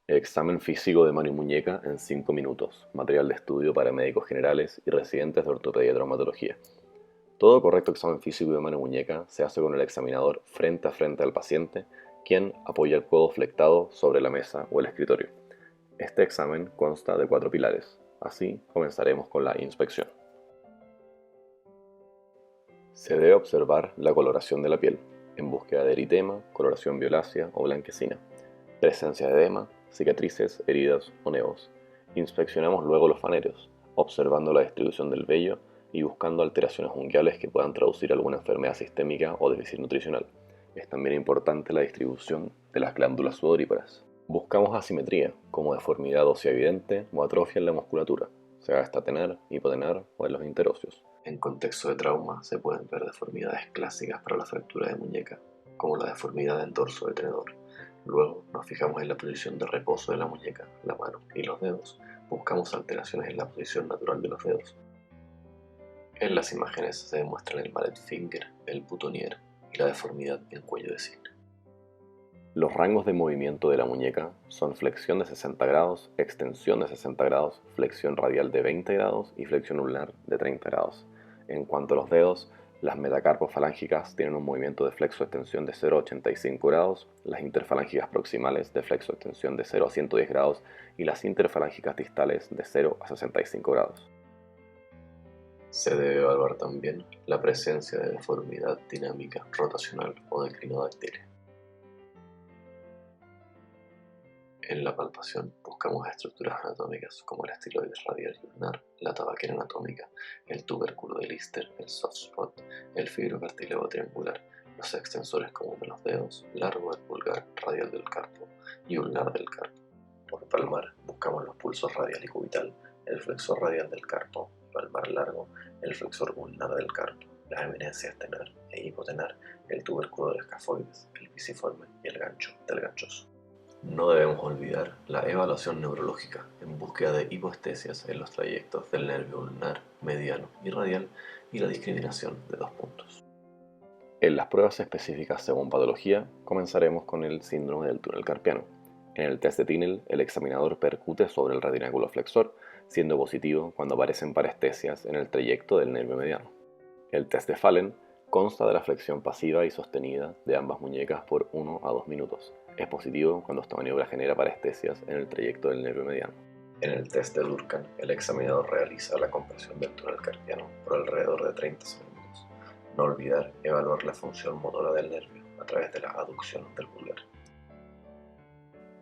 Examen físico de mano y muñeca en 5 minutos. Material de estudio para médicos generales y residentes de ortopedia y traumatología. Todo correcto examen físico de mano y muñeca se hace con el examinador frente a frente al paciente, quien apoya el codo flectado sobre la mesa o el escritorio. Este examen consta de 4 pilares. Así comenzaremos con la inspección. Se debe observar la coloración de la piel, en búsqueda de eritema, coloración violácea o blanquecina, presencia de edema, cicatrices, heridas o nevos. Inspeccionamos luego los faneros, observando la distribución del vello y buscando alteraciones unguiales que puedan traducir alguna enfermedad sistémica o déficit nutricional. Es también importante la distribución de las glándulas sudoríparas. Buscamos asimetría, como deformidad ósea evidente o atrofia en la musculatura, sea esta tener, hipotenar o en los interóseos. En contexto de trauma se pueden ver deformidades clásicas para la fractura de muñeca, como la deformidad del dorso de tenedor. Luego nos fijamos en la posición de reposo de la muñeca, la mano y los dedos. Buscamos alteraciones en la posición natural de los dedos. En las imágenes se demuestran el mallet finger, el boutonniere y la deformidad en cuello de cisne. Los rangos de movimiento de la muñeca son flexión de 60 grados, extensión de 60 grados, flexión radial de 20 grados y flexión ulnar de 30 grados. En cuanto a los dedos, las metacarpofalángicas tienen un movimiento de flexo-extensión de 0 a 85 grados, las interfalángicas proximales de flexo-extensión de 0 a 110 grados y las interfalángicas distales de 0 a 65 grados. Se debe evaluar también la presencia de deformidad dinámica, rotacional o declinodáctil. En la palpación buscamos estructuras anatómicas como el estiloides radial y ulnar, la tabaquera anatómica, el tubérculo de Lister, el soft spot, el fibrocartílago triangular, los extensores comunes de los dedos, largo del pulgar, radial del carpo y ulnar del carpo. Por palmar buscamos los pulsos radial y cubital, el flexor radial del carpo, palmar largo, el flexor ulnar del carpo, las eminencias tenar e hipotenar, el tubérculo del escafoides, el pisiforme y el gancho del ganchoso. No debemos olvidar la evaluación neurológica en búsqueda de hipoestesias en los trayectos del nervio ulnar, mediano y radial y la discriminación de 2 puntos. En las pruebas específicas según patología, comenzaremos con el síndrome del túnel carpiano. En el test de Tinel, el examinador percute sobre el retináculo flexor, siendo positivo cuando aparecen parestesias en el trayecto del nervio mediano. El test de Fallen consta de la flexión pasiva y sostenida de ambas muñecas por 1 a 2 minutos. Es positivo cuando esta maniobra genera parestesias en el trayecto del nervio mediano. En el test de Durkheim, el examinador realiza la compresión del túnel carpiano por alrededor de 30 segundos. No olvidar evaluar la función motora del nervio a través de la aducción del pulgar.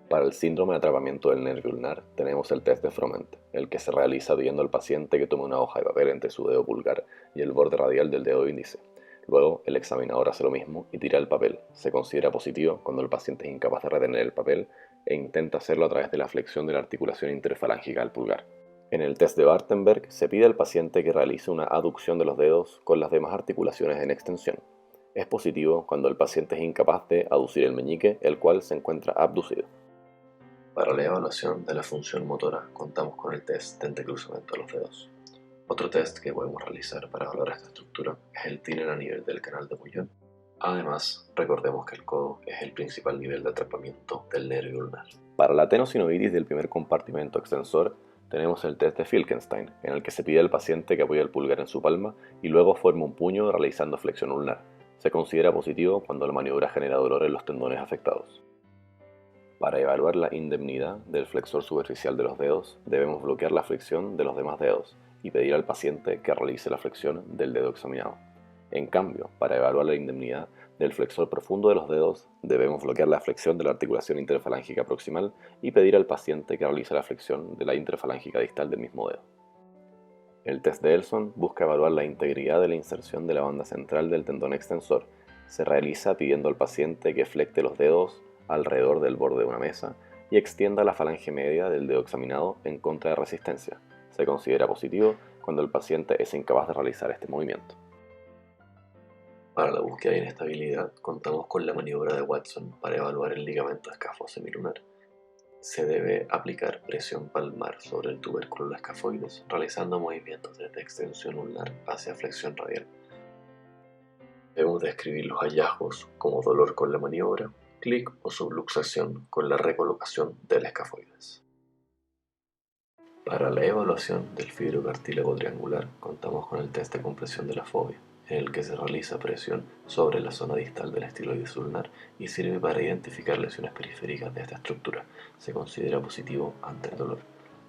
Para el síndrome de atrapamiento del nervio ulnar tenemos el test de Froment, el que se realiza pidiendo al paciente que tome una hoja de papel entre su dedo pulgar y el borde radial del dedo índice. Luego, el examinador hace lo mismo y tira el papel. Se considera positivo cuando el paciente es incapaz de retener el papel e intenta hacerlo a través de la flexión de la articulación interfalángica del pulgar. En el test de Bartenberg se pide al paciente que realice una aducción de los dedos con las demás articulaciones en extensión. Es positivo cuando el paciente es incapaz de aducir el meñique, el cual se encuentra abducido. Para la evaluación de la función motora contamos con el test de entrecruzamiento de los dedos. Otro test que podemos realizar para evaluar esta estructura es el Tinel a nivel del canal de Bouillon. Además, recordemos que el codo es el principal nivel de atrapamiento del nervio ulnar. Para la tenosinovitis del primer compartimento extensor, tenemos el test de Filkenstein, en el que se pide al paciente que apoye el pulgar en su palma y luego forme un puño realizando flexión ulnar. Se considera positivo cuando la maniobra genera dolor en los tendones afectados. Para evaluar la indemnidad del flexor superficial de los dedos, debemos bloquear la flexión de los demás dedos y pedir al paciente que realice la flexión del dedo examinado. En cambio, para evaluar la indemnidad del flexor profundo de los dedos, debemos bloquear la flexión de la articulación interfalángica proximal y pedir al paciente que realice la flexión de la interfalángica distal del mismo dedo. El test de Elson busca evaluar la integridad de la inserción de la banda central del tendón extensor. Se realiza pidiendo al paciente que flecte los dedos alrededor del borde de una mesa y extienda la falange media del dedo examinado en contra de resistencia. Se considera positivo cuando el paciente es incapaz de realizar este movimiento. Para la búsqueda de inestabilidad, contamos con la maniobra de Watson para evaluar el ligamento escafo semilunar. Se debe aplicar presión palmar sobre el tubérculo escafoides, realizando movimientos desde extensión ulnar hacia flexión radial. Debemos describir los hallazgos como dolor con la maniobra, clic o subluxación con la recolocación del escafoides. Para la evaluación del fibrocartílago triangular contamos con el test de compresión de la fobia, en el que se realiza presión sobre la zona distal del estiloides ulnar y sirve para identificar lesiones periféricas de esta estructura. Se considera positivo ante el dolor.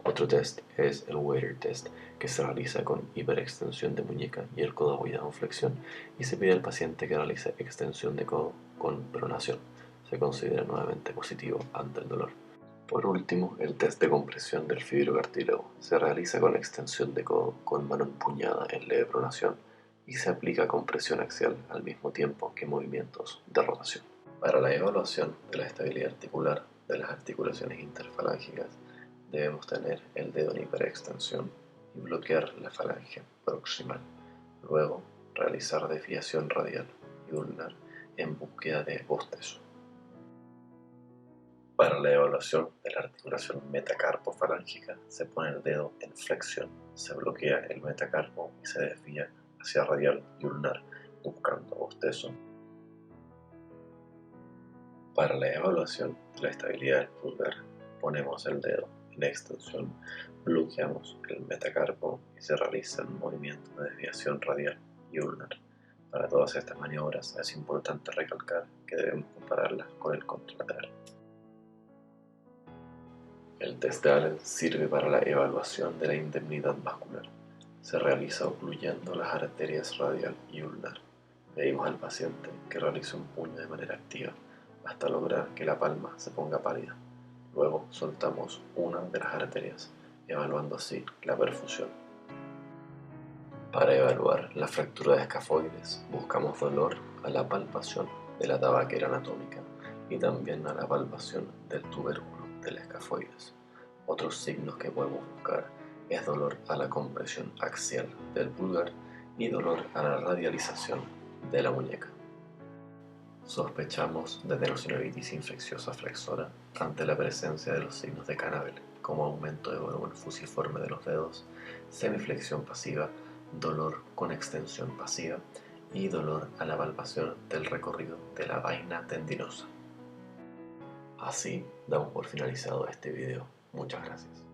Otro test es el Wader test, que se realiza con hiperextensión de muñeca y el codo apoyado en flexión, y se pide al paciente que realice extensión de codo con pronación. Se considera nuevamente positivo ante el dolor. Por último, el test de compresión del fibrocartílago se realiza con extensión de codo con mano empuñada en leve pronación y se aplica compresión axial al mismo tiempo que movimientos de rotación. Para la evaluación de la estabilidad articular de las articulaciones interfalángicas, debemos tener el dedo en hiperextensión y bloquear la falange proximal. Luego, realizar desviación radial y ulnar en búsqueda de bostezo. Para la evaluación de la articulación metacarpofalángica se pone el dedo en flexión, se bloquea el metacarpo y se desvía hacia radial y ulnar buscando bostezo. Para la evaluación de la estabilidad del pulgar ponemos el dedo en extensión, bloqueamos el metacarpo y se realiza un movimiento de desviación radial y ulnar. Para todas estas maniobras es importante recalcar que debemos compararlas con el contralateral. El test de Allen sirve para la evaluación de la indemnidad vascular. Se realiza ocluyendo las arterias radial y ulnar. Pedimos al paciente que realice un puño de manera activa hasta lograr que la palma se ponga pálida. Luego soltamos una de las arterias, evaluando así la perfusión. Para evaluar la fractura de escafoides, buscamos dolor a la palpación de la tabaquera anatómica y también a la palpación del tubérculo del escafoides. Otros signos que podemos buscar es dolor a la compresión axial del pulgar y dolor a la radialización de la muñeca. Sospechamos de tenosynovitis infecciosa flexora ante la presencia de los signos de Canabel, como aumento de volumen fusiforme de los dedos, semiflexión pasiva, dolor con extensión pasiva y dolor a la palpación del recorrido de la vaina tendinosa. Así damos por finalizado este video. Muchas gracias.